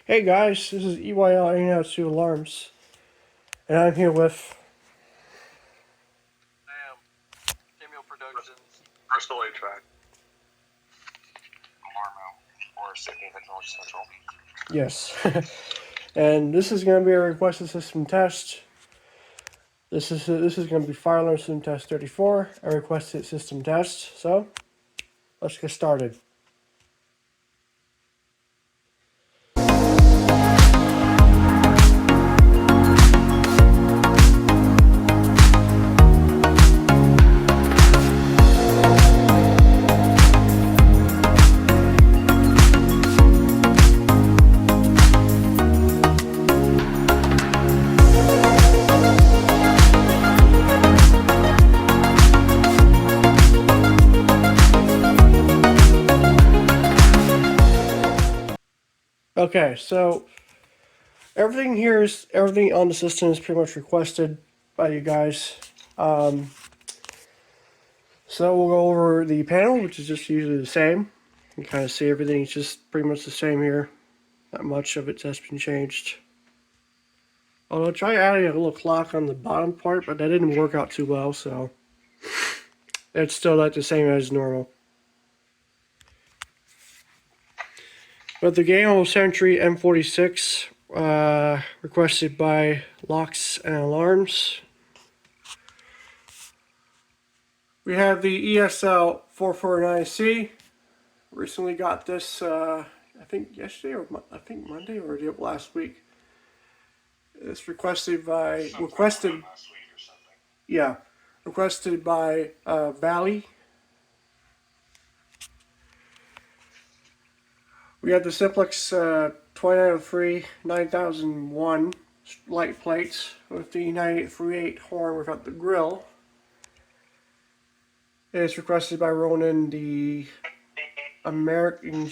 Hey guys, this is EYL 802 Alarms, and I'm here with. Damn. Cameo Productions. Bristol HVAC. Alarmo, or Safety and Technology Central. Yes. And this is going to be a requested system test. This is going to be Fire Alarm System Test 34, a requested system test. So, let's get started. Okay, so everything on the system is pretty much requested by you guys. So we'll go over the panel, which is just usually the same. You can kind of see everything's just pretty much the same here. Not much of it has been changed. Although I tried adding a little clock on the bottom part, but that didn't work out too well, so it's still like the same as normal. But the Game of Century M46, requested by Locks and Alarms. We have the ESL 449C. Recently got this, I think yesterday or Monday or last week. It's requested by Valley. We have the Simplex 2903 9001 light plates with the 9838 horn without the grill. It's requested by Ronan, the American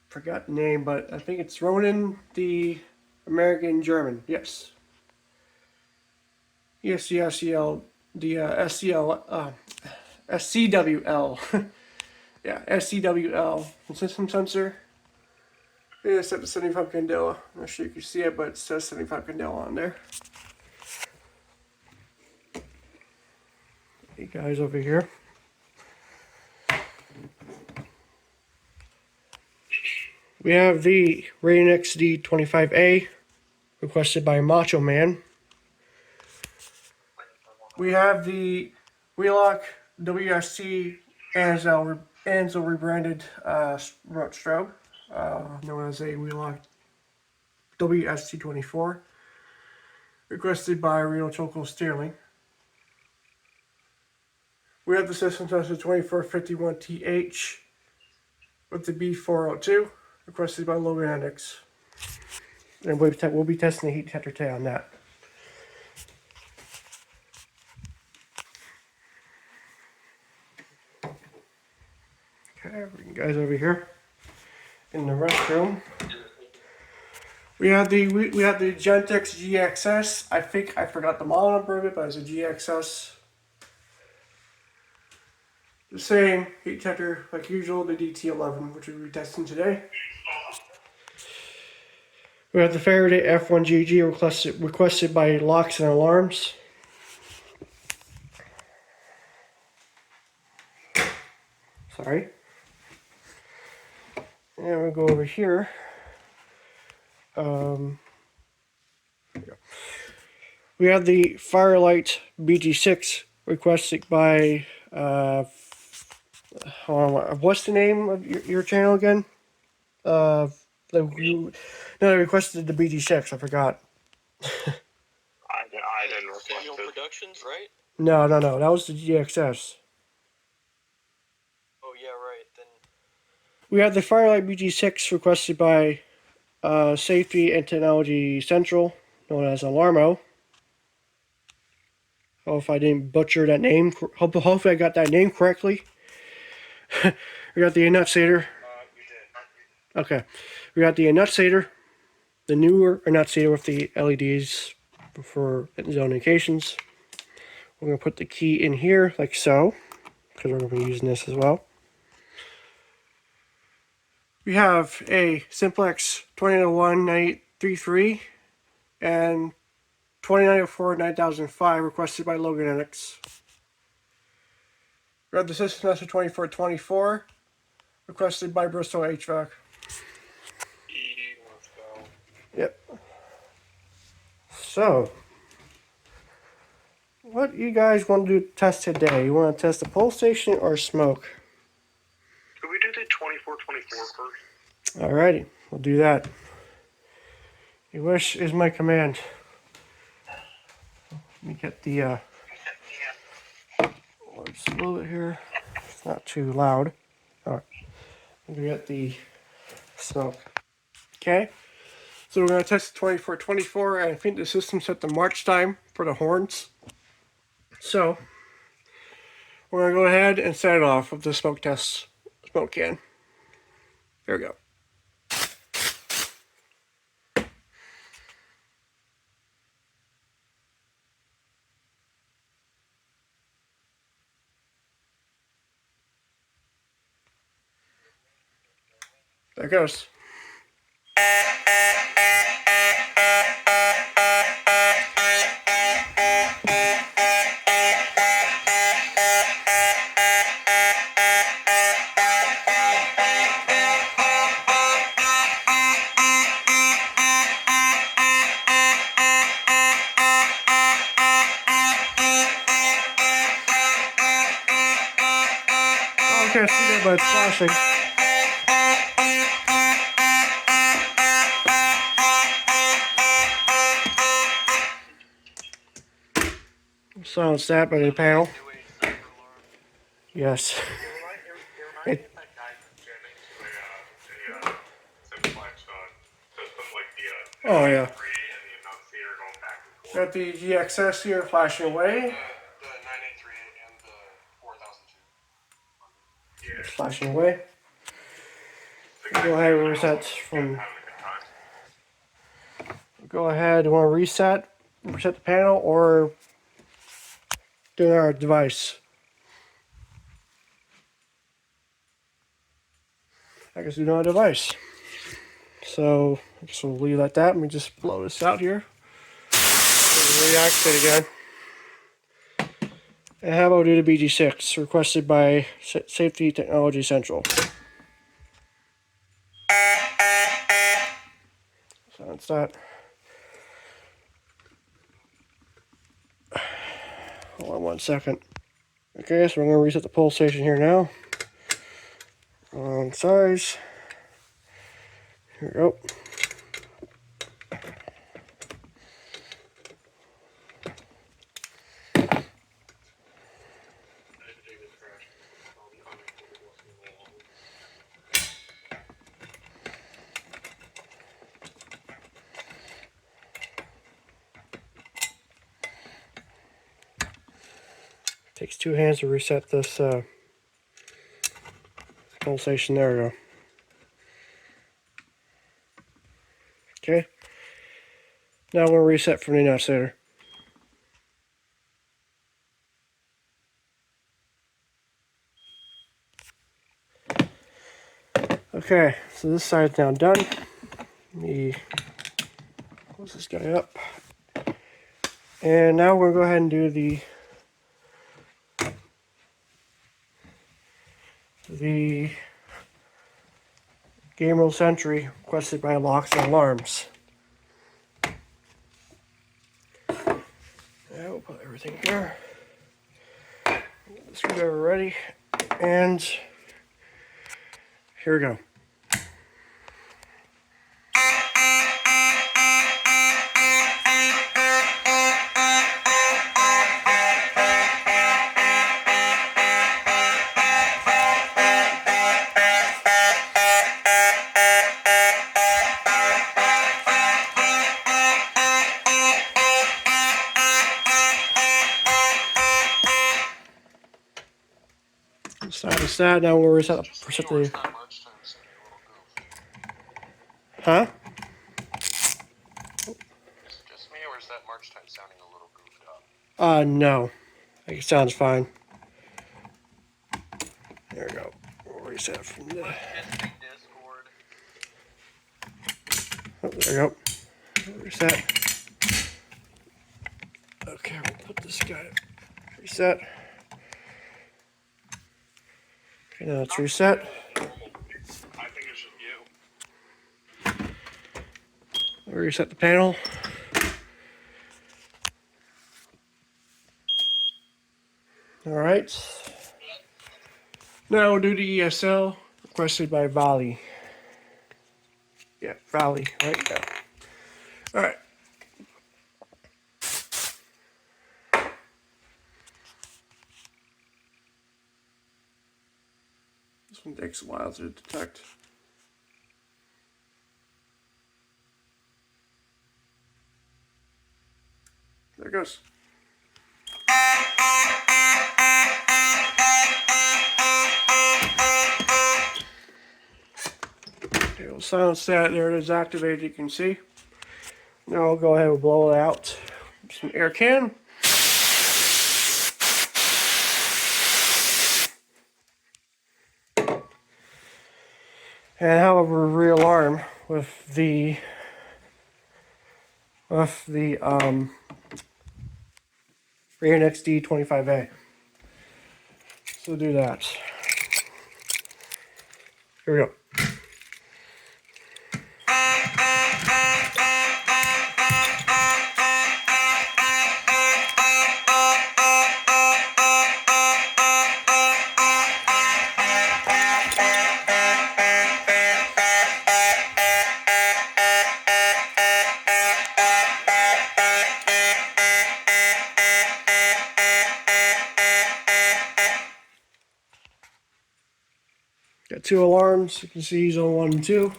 forgot the name, but I think it's Ronan, the American German. Yes. Yes, the SCL, the SCWL. Yeah, SCWL system sensor. It's set to 75 candela. I'm not sure you can see it, but it says 75 candela on there. Hey guys, over here. We have the Rain XD25A, requested by Macho Man. We have the Wheelock WSC Ansel rebranded remote strobe, known as a Wheelock WSC24, requested by Real Choco Sterling. We have the system tested 2451TH with the B402, requested by Logan Hendricks. And we'll be testing the heat detector today on that. Okay, guys over here in the restroom. We have the Gentex GXS. I think I forgot the model number of it, but it's a GXS. The same heat detector like usual, the DT11, which we'll be testing today. We have the Faraday F1GG requested by Locks and Alarms. Sorry. And we'll go over here. We have the Firelight BG6 requested by what's the name of your channel again? They requested the BG6. I forgot. I didn't request Cameo it. Productions, right? No. That was the GXS. Oh, yeah, right. Then. We have the Firelight BG6 requested by Safety and Technology Central, known as Alarmo. Oh, if I didn't butcher that name. Hopefully I got that name correctly. We got the enunciator. You did. Okay. We got the enunciator, the newer enunciator with the LEDs for zone indications. We're going to put the key in here like so, because we're going to be using this as well. We have a Simplex 2901-9833 and 2904-9005 requested by Logan Enix. We have the System Master 2424 requested by Bristol HVAC. Let's go. Yep. So, what you guys want to do test today? You want to test the pole station or smoke? Could we do the 2424 first? Alrighty, we'll do that. Your wish is my command. Let me get the just a little bit here. It's not too loud. Alright. Let me get the smoke. Okay. So we're gonna test the 2424, and I think the system set the march time for the horns. So we're gonna go ahead and set it off with the smoke test smoke can. There we go. There it goes. Oh, I can't see that, but it's flashing. Silence that by the panel. Do a cyber alarm. Yes. It reminds me of that guy jamming to a Simplex system, like the Oh yeah. 3 and the annunciator going back and forth. Got the GXS here flashing away. The 983 and the 4002. Yeah. It's flashing away. Go ahead and reset from. Having a good time. Go ahead. Want to reset the panel or do our device? I guess do our device. So I guess we'll leave it at that. Let me just blow this out here. Reactivate again. And how about do the BG6 requested by Safety Technology Central? Silence that. Hold on 1 second. Okay, so we're going to reset the pole station here now. Wrong size. Here we go. Takes 2 hands to reset this pole station. There we go. Okay. Now we'll reset from the annunciator. Okay, so this side's now done. Let me close this guy up. And now we're going to go ahead and do the Game Rule Sentry requested by Locks and Alarms. Yeah, we'll put everything here. Get the screwdriver ready, and here we go. Silence that. Now we'll reset the. Or is that March time setting a little goofy? Huh? Is it just me, or is that March time sounding a little goofed up? No. I think it sounds fine. There we go. We'll reset from the. Let's get the Discord. there you go. Reset. Okay, we'll put this guy. Reset. Okay, now it's reset. I think it's just you. Reset the panel. Alright. Now we'll do the ESL requested by Valley. Yeah, Valley, right now. Alright. This one takes a while to detect. There it goes. Okay, we'll silence that. There it is activated, you can see. Now I'll go ahead and blow it out. Some air can. And however, realarm with the Rain XD 25A. So do that. Here we go. Got two alarms. You can see zone 1 and 2.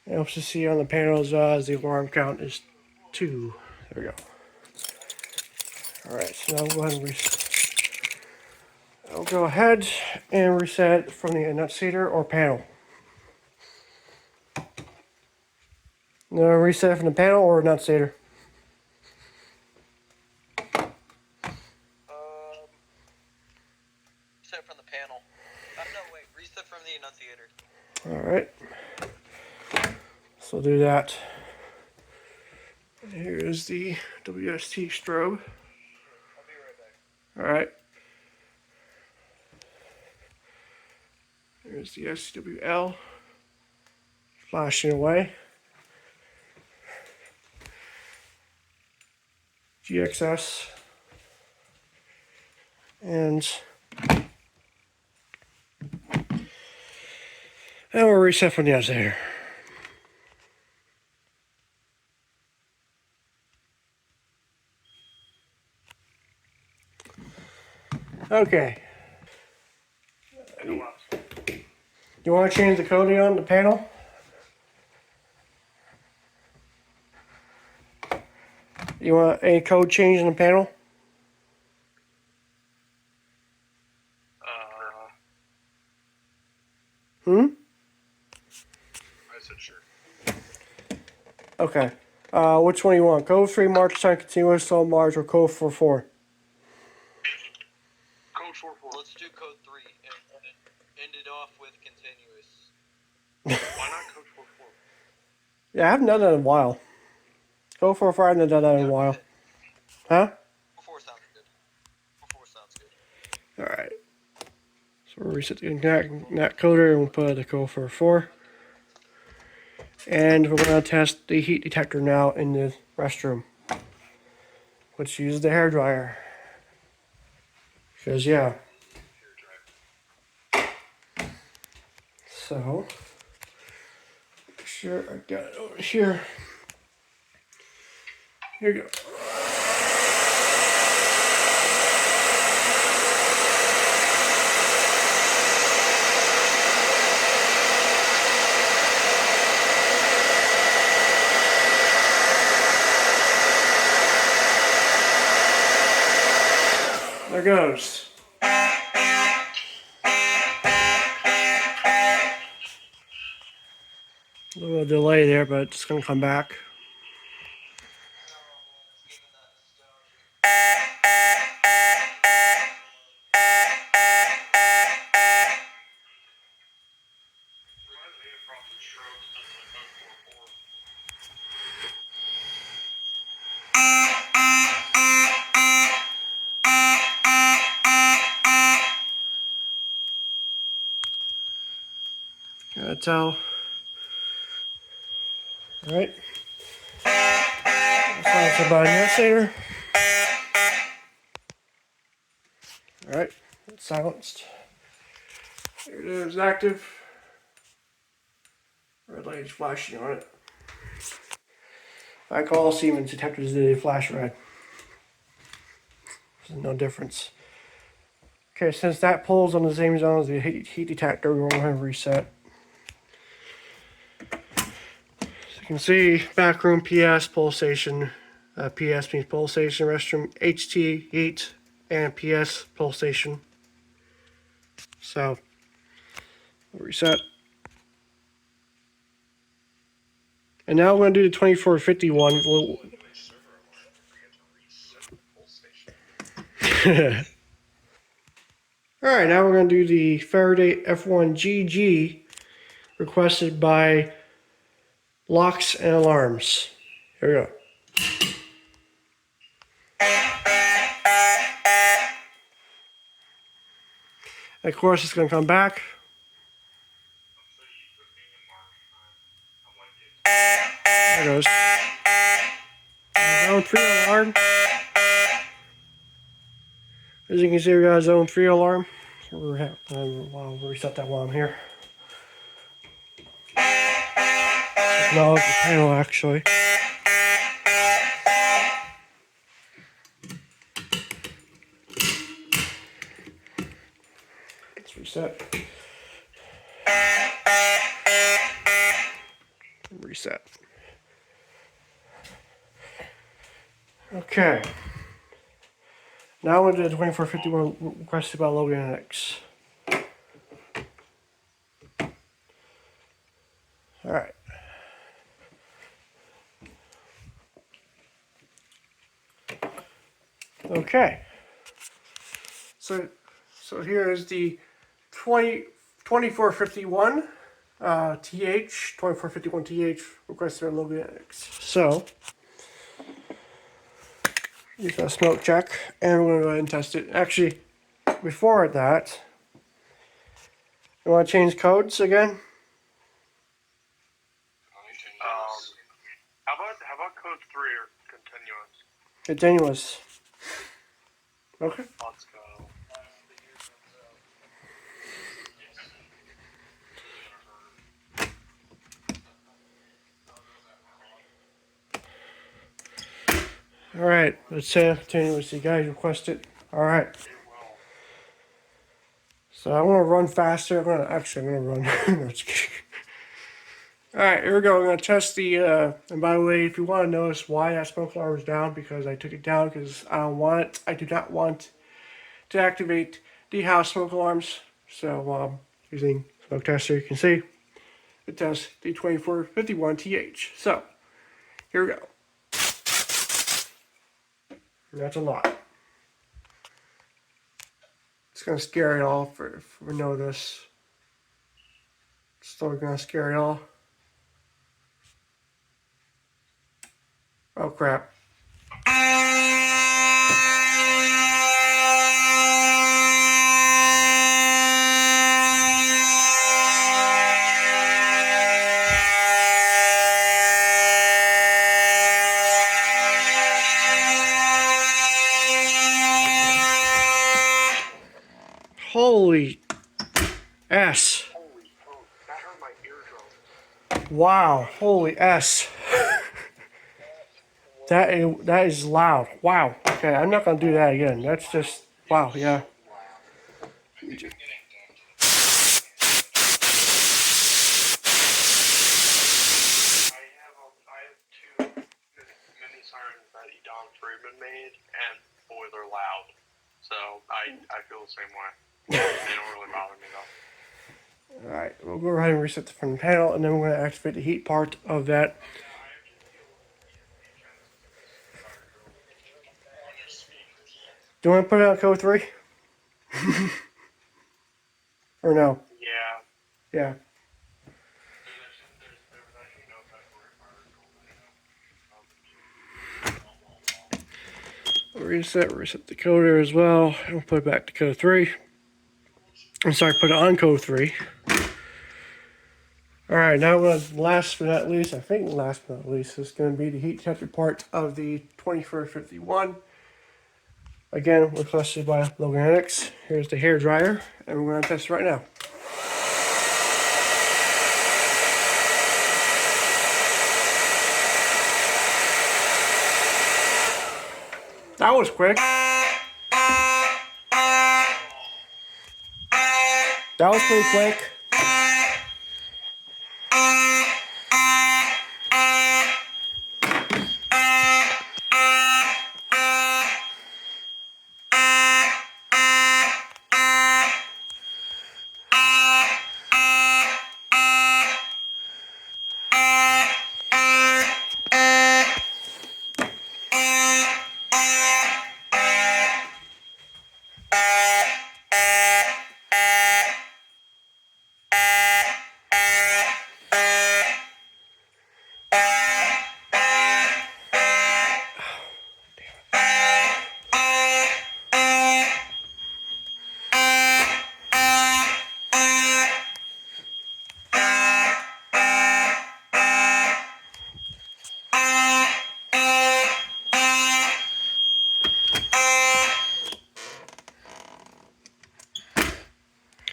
And also see on the panels the alarm count is 2. There we go. Alright, so now we'll go ahead and reset. I'll go ahead and reset from the annunciator or panel. No, reset from the panel or annunciator. Reset from the panel. No, wait. Reset from the annunciator. Alright. So do that. Here is the WST strobe. I'll be right back. Alright. Here's the SWL. Flashing away. GXS. And we'll reset from the annunciator. Okay. You want to change the coding on the panel? You want any code change in the panel? Hmm? I said sure. Okay. Which one do you want? Code 3 March time continuous on March or code 4.4? Code 44. Let's do code 3 and end it off with continuous. Why not code 44? Yeah, I haven't done that in a while. Code 4.4, I haven't done that in a while. Huh? 4 sounds good. 4 sounds good. Alright. So we'll reset the NAT coder and we'll put the code 4.4. And we're going to test the heat detector now in the restroom, which uses the hairdryer. Because, yeah. So, make sure I got it over here. Here you go. There goes. A little delay there, but it's going to come back. That's how. Alright. Silence the body oscillator. Alright, it's silenced. Here it is, active. Red light is flashing on it. Like all Siemens detectors, they flash red. There's no difference. Okay, since that pulls on the same zone as the heat detector, we're going to reset. So you can see backroom PS pulsation. PS means pulsation, restroom HT heat, and PS pulsation. So we'll reset. And now we're going to do the 2451. Alright, now we're going to do the Faraday F1GG requested by Locks and Alarms. Here we go. And of course, it's going to come back. There it goes. Zone 3 alarm. As you can see, we got a zone 3 alarm. I'll reset that while I'm here. No, it's the panel actually. Let's reset. Reset. Okay. Now we're to the 2451 requested by Logan X. Alright. Okay. So here is the 2451 TH, 2451 TH requested by Logan X. So, you got a smoke check, and we're going to go ahead and test it. Actually, before that, you want to change codes again? How about code 3 or continuous? Continuous. Okay. Let's go. Alright, let's say continuous. You guys requested. Alright. So I'm gonna run faster. I'm gonna run. No, just kidding. Alright, here we go. We're gonna test the and by the way, if you want to notice why that smoke alarm is down, because I took it down because I don't want it. I do not want to activate the house smoke alarms. So using smoke tester, you can see it tests the 2451 TH. So here we go. And that's a lot. It's gonna scare it all for notice. Still gonna scare it all. Oh crap. Holy S. Holy coat, that hurt my eardrum. Wow, holy S. That is loud. Wow. Okay, I'm not gonna do that again. That's just wow, yeah. I have two mini sirens that Edon Friedman made, and boy, they're loud. So I feel the same way. They don't really bother me though. Alright, we'll go ahead and reset the front panel, and then we're gonna activate the heat part of that. Do you want to put it on code 3? Or no? Yeah. Yeah. Reset the coder as well. And we'll put it back to code 3. I'm sorry, put it on code 3. Alright, now last but not least, I think last but not least, is going to be the heat detector part of the 2451. Again, requested by Loganics. Here's the hair dryer, and we're going to test it right now. That was quick. That was pretty quick.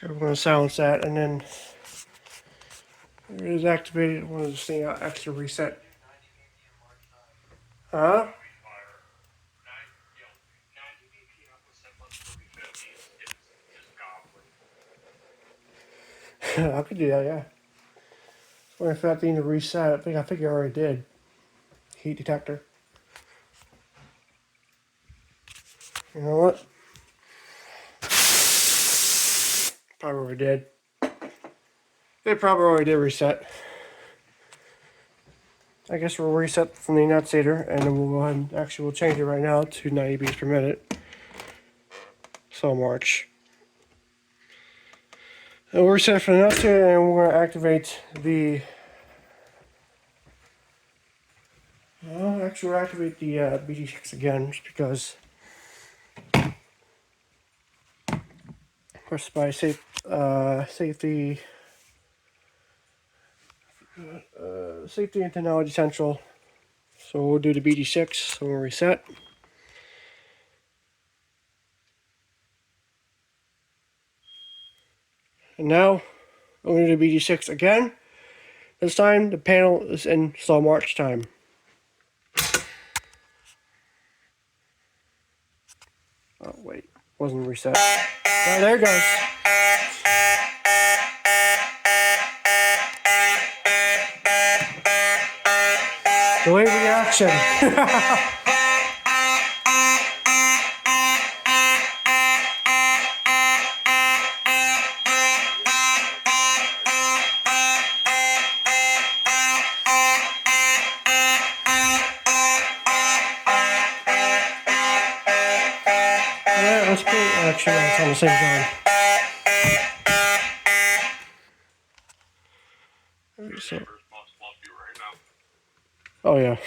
We're going to silence that, and then it is activated. One of the thing extra reset. Huh? I could do that, yeah. When I forgot to reset, I think I already did. Heat detector. You know what? Probably already did. It probably already did reset. I guess we'll reset from the annunciator, and then we'll go ahead and actually we'll change it right now to 90 beats per minute. So March. And we'll reset from the annunciator, and we're going to activate the. Actually, we'll activate the BT6 again, just because. Press by safety. Safety and Technology Central. So we'll do the BT6, so we'll reset. And now, we'll do the BT6 again. This time, the panel is in slow march time. Oh, wait. Wasn't reset. Oh, there it goes. Delayed reaction. Yeah, let's put actually it's on the same time. So, Must love you right now. oh yeah.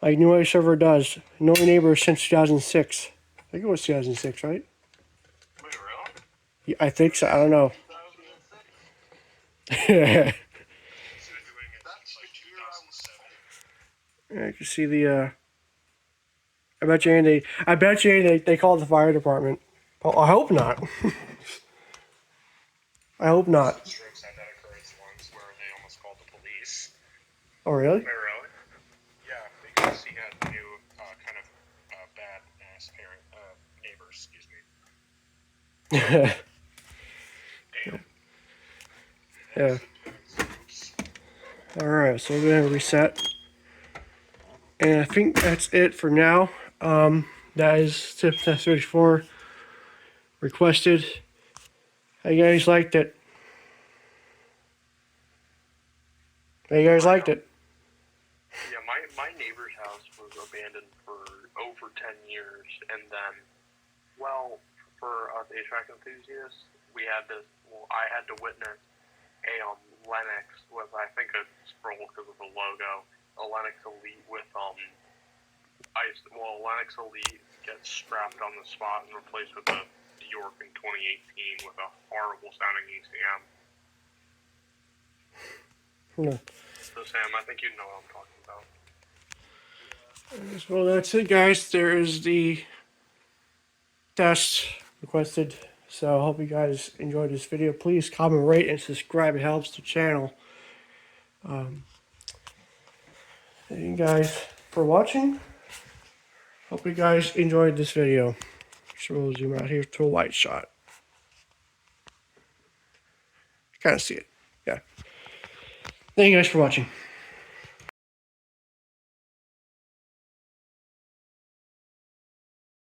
Like New Age server does. No neighbors since 2006. I think it was 2006, right? Wait, really? Yeah, I think so. I don't know. 2006? Yeah, So doing it That's like the year I was 2007. you can see the. I bet you they called the fire department. Oh, I hope not. I hope not. Strokes had that occurrence once where they almost called the police. Oh really? Wait, really? Yeah, because he had new kind of bad ass neighbors. Excuse me. Damn. Yeah. Oops. All right, so we're gonna reset, and I think that's it for now. That is tip test 34 requested. How you guys liked it? How you guys liked it? Yeah, my neighbor's house was abandoned for over 10 years, and then, well, for us HVAC enthusiasts, I had to witness a Lennox with, I think, a scroll because of the logo, a Lennox Elite with, Lennox Elite gets scrapped on the spot and replaced with a York in 2018 with a horrible sounding ECM. Yeah. So Sam, I think you know what I'm talking about. Well, that's it, guys. There is the test requested. So I hope you guys enjoyed this video. Please comment, rate, and subscribe. It helps the channel. Thank you guys for watching. Hope you guys enjoyed this video. So we'll zoom out here to a wide shot. Kind of see it. Yeah. Thank you guys for watching.